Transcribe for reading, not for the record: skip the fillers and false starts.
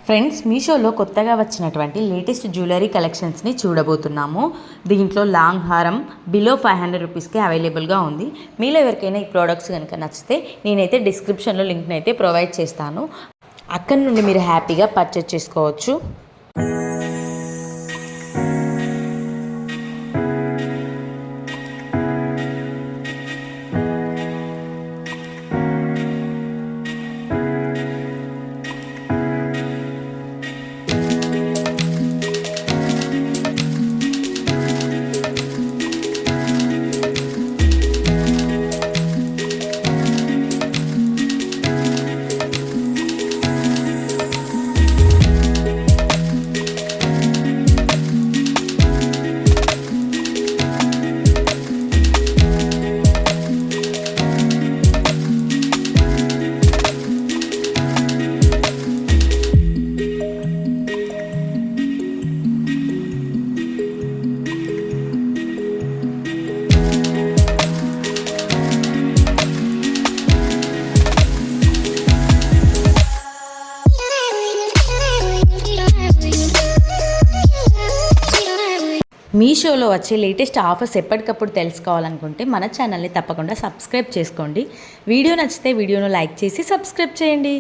Friends, మీషోలో కొత్తగా వచ్చినటువంటి లేటెస్ట్ జ్యువెలరీ కలెక్షన్స్ని చూడబోతున్నాము. దీంట్లో లాంగ్ హారం బిలో 500 రూపీస్కి అవైలబుల్గా ఉంది. మీలో ఎవరికైనా ఈ ప్రోడక్ట్స్ కనుక నచ్చితే నేనైతే డిస్క్రిప్షన్లో లింక్ని అయితే ప్రొవైడ్ చేస్తాను. అక్కడి నుండి మీరు హ్యాపీగా పర్చేస్ చేసుకోవచ్చు. మీషోలో వచ్చే లేటెస్ట్ ఆఫర్స్ ఎప్పటికప్పుడు తెలుసుకోవాలనుకుంటే మన ఛానల్ని తప్పకుండా సబ్స్క్రైబ్ చేసుకోండి. వీడియో నచ్చితే వీడియోను లైక్ చేసి సబ్స్క్రైబ్ చేయండి.